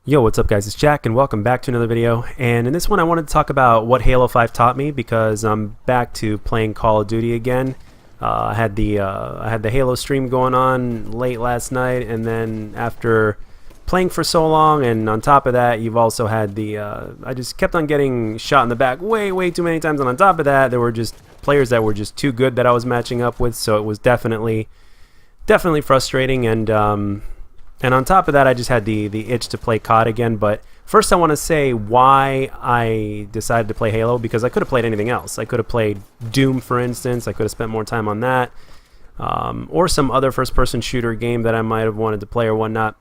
Yo, what's up guys, it's Jack and welcome back to another video. And in this one I wanted to talk about what Halo 5 taught me because I'm back to playing Call of Duty again. I had the Halo stream going on late last night, and then after playing for so long, and on top of that you've also had I just kept on getting shot in the back way too many times, and on top of that there were just players that were just too good that I was matching up with, so it was definitely frustrating. And on top of that, I just had the itch to play COD again. But first I want to say why I decided to play Halo, because I could have played anything else. I could have played Doom, for instance. I could have spent more time on that. Or some other first-person shooter game that I might have wanted to play or whatnot.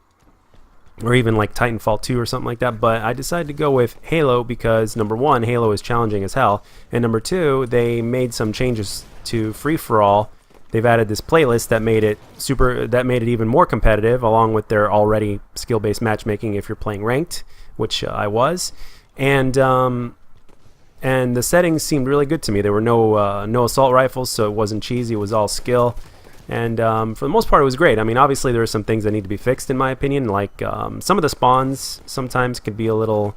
Or even like Titanfall 2 or something like that. But I decided to go with Halo because, number one, Halo is challenging as hell. And number two, they made some changes to free-for-all. They've added this playlist that made it even more competitive, along with their already skill-based matchmaking if you're playing ranked, which I was, and the settings seemed really good to me. There were no assault rifles, so it wasn't cheesy. It was all skill, and for the most part, it was great. I mean, obviously there are some things that need to be fixed, in my opinion. Like some of the spawns sometimes could be a little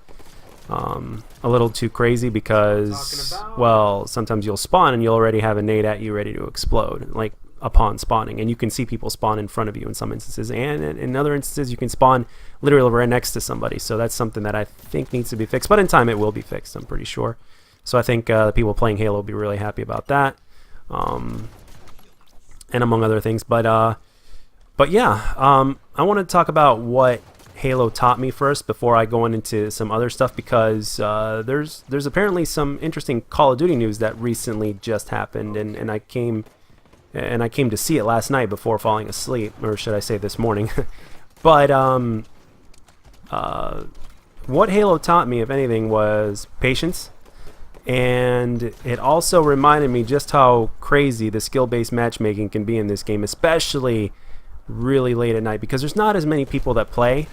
too crazy because, well, sometimes you'll spawn and you'll already have a nade at you ready to explode, like upon spawning, and you can see people spawn in front of you in some instances, and in other instances you can spawn literally right next to somebody. So that's something that I think needs to be fixed, but in time it will be fixed, I'm pretty sure. So I think the people playing Halo will be really happy about that, and among other things. But yeah, I want to talk about what Halo taught me first before I go into some other stuff, because there's apparently some interesting Call of Duty news that recently just happened, and I came to see it last night before falling asleep, or should I say this morning. But what Halo taught me, if anything, was patience, and it also reminded me just how crazy the skill-based matchmaking can be in this game, especially really late at night, because there's not as many people that play.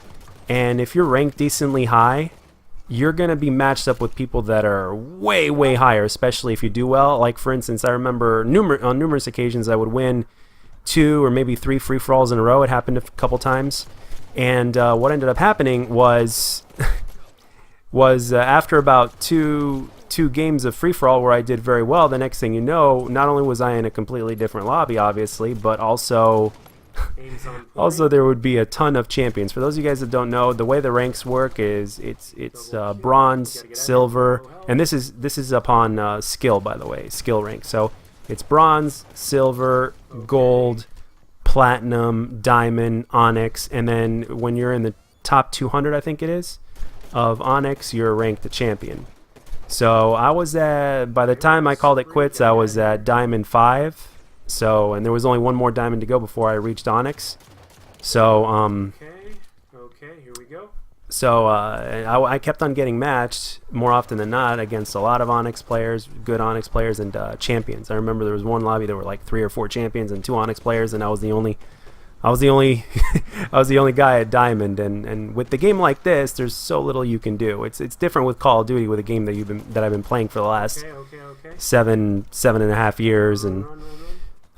And if you're ranked decently high, you're going to be matched up with people that are way higher, especially if you do well. Like, for instance, I remember on numerous occasions I would win 2 or maybe 3 free-for-alls in a row. It happened a couple times. And what ended up happening was, after about two games of free-for-all where I did very well, the next thing you know, not only was I in a completely different lobby, obviously, but also there would be a ton of champions. For those of you guys that don't know, the way the ranks work is it's bronze, silver, and this is upon skill, by the way, skill rank. So it's bronze, silver, gold, platinum, diamond, onyx, and then when you're in the top 200, I think it is, of onyx, you're ranked a champion. So I was by the time I called it quits, I was at diamond 5. So, and there was only one more diamond to go before I reached Onyx. So, Okay, here we go. So, I kept on getting matched more often than not against a lot of Onyx players, good Onyx players, and champions. I remember there was one lobby there were like 3 or 4 champions and 2 Onyx players, and I was the only I was the only guy at Diamond. And with the game like this, there's so little you can do. It's different with Call of Duty, with a game that I've been playing for the last seven and a half years, and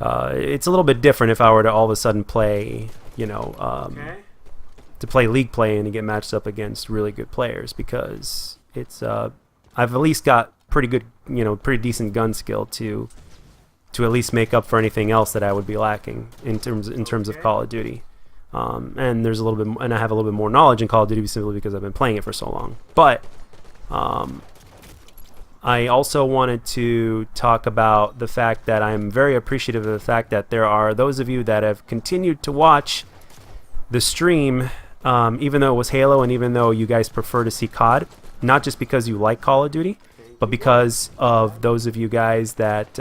it's a little bit different if I were to all of a sudden play, to play league play and to get matched up against really good players, because it's I've at least got pretty good, pretty decent gun skill to at least make up for anything else that I would be lacking in terms of Call of Duty. And there's a little bit, and I have a little bit more knowledge in Call of Duty simply because I've been playing it for so long. But I also wanted to talk about the fact that I'm very appreciative of the fact that there are those of you that have continued to watch the stream, even though it was Halo, and even though you guys prefer to see COD, not just because you like Call of Duty, but because of those of you guys that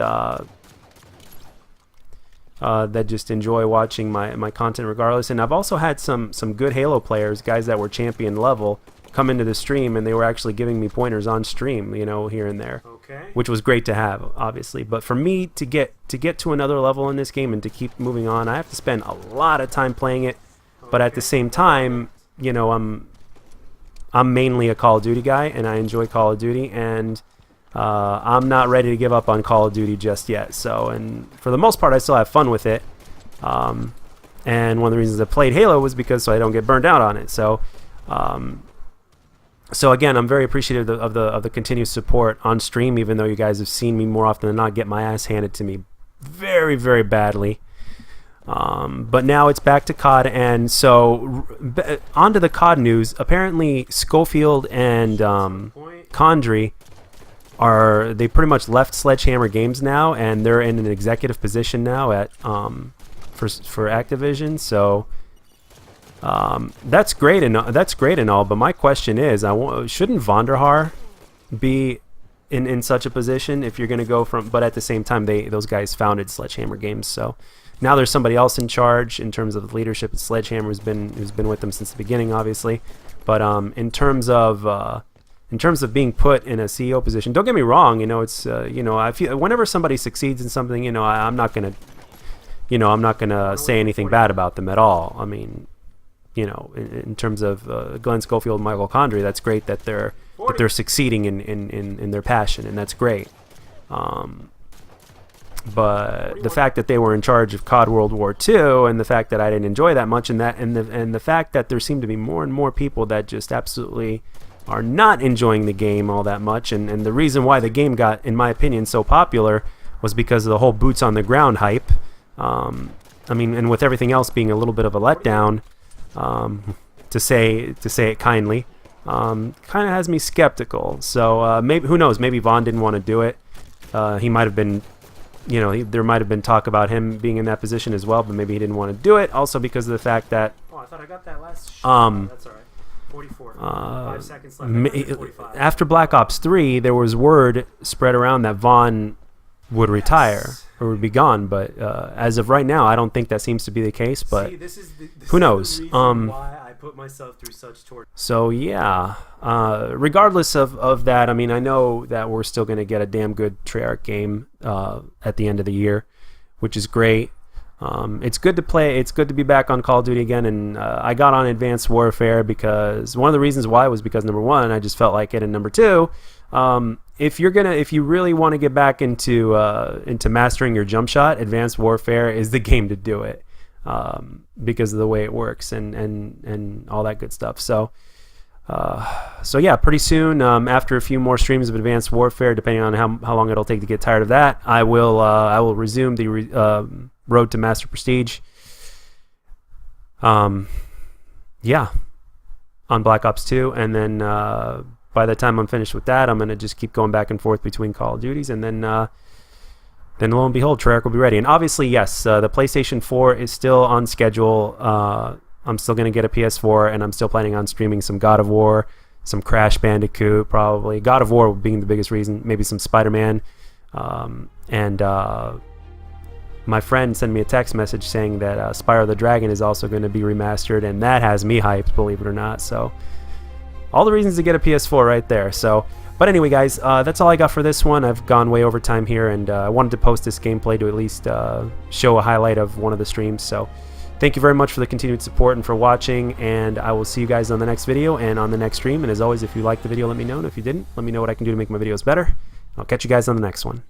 that just enjoy watching my content regardless. And I've also had some good Halo players, guys that were champion level, come into the stream, and they were actually giving me pointers on stream, here and there, which was great to have, obviously. But for me to get to another level in this game and to keep moving on, I have to spend a lot of time playing it. But at the same time, I'm mainly a Call of Duty guy, and I enjoy Call of Duty, and I'm not ready to give up on Call of Duty just yet. So, and for the most part, I still have fun with it. And one of the reasons I played Halo was because so I don't get burned out on it. So, So again, I'm very appreciative of the continuous support on stream, even though you guys have seen me more often than not get my ass handed to me very, very badly. But now it's back to COD, and so on to the COD news. Apparently, Schofield and Condrey they pretty much left Sledgehammer Games now, and they're in an executive position now at for Activision. So that's great and all. But my question is, shouldn't Vonderhaar be in such a position if you're going to go from? But at the same time, those guys founded Sledgehammer Games, so. Now there's somebody else in charge in terms of leadership at Sledgehammer who's been with them since the beginning, obviously. But in terms of being put in a CEO position, don't get me wrong. You know, it's I feel whenever somebody succeeds in something, I'm not gonna say anything bad about them at all. I mean, in terms of Glenn Schofield and Michael Condrey, that's great that they're succeeding in their passion, and that's great. But the fact that they were in charge of COD World War II, and the fact that I didn't enjoy that much, and the fact that there seem to be more and more people that just absolutely are not enjoying the game all that much, and the reason why the game got, in my opinion, so popular was because of the whole boots on the ground hype. I mean, and with everything else being a little bit of a letdown, to say it kindly, kind of has me skeptical. So maybe, who knows? Maybe Vaughn didn't want to do it. He might have been. There might have been talk about him being in that position as well, but maybe he didn't want to do it. Also because of the fact that I thought I got that last shot. That's all right. 44. 5 seconds left. 45. After Black Ops 3, there was word spread around that Vaughn would retire or would be gone. But as of right now, I don't think that seems to be the case. But who knows? Why I put myself through such torture. So yeah, regardless of that, I mean, I know that we're still going to get a damn good Treyarch game at the end of the year, which is great. It's good to play. It's good to be back on Call of Duty again, and I got on Advanced Warfare because one of the reasons why was because number one, I just felt like it, and number two, if you really want to get back into mastering your jump shot, Advanced Warfare is the game to do it. Because of the way it works and all that good stuff. So yeah, pretty soon, after a few more streams of Advanced Warfare, depending on how long it'll take to get tired of that, I will resume the Road to Master Prestige. Yeah, on Black Ops 2, and then by the time I'm finished with that, I'm gonna just keep going back and forth between Call of Duties, and then lo and behold, Treyarch will be ready. And obviously, yes, the PlayStation 4 is still on schedule. I'm still going to get a PS4, and I'm still planning on streaming some God of War, some Crash Bandicoot, probably. God of War being the biggest reason, maybe some Spider-Man. And my friend sent me a text message saying that Spyro the Dragon is also going to be remastered, and that has me hyped, believe it or not. So all the reasons to get a PS4 right there. So, but anyway, guys, that's all I got for this one. I've gone way over time here, and I wanted to post this gameplay to at least show a highlight of one of the streams. So thank you very much for the continued support and for watching, and I will see you guys on the next video and on the next stream. And as always, if you liked the video, let me know, and if you didn't, let me know what I can do to make my videos better. I'll catch you guys on the next one.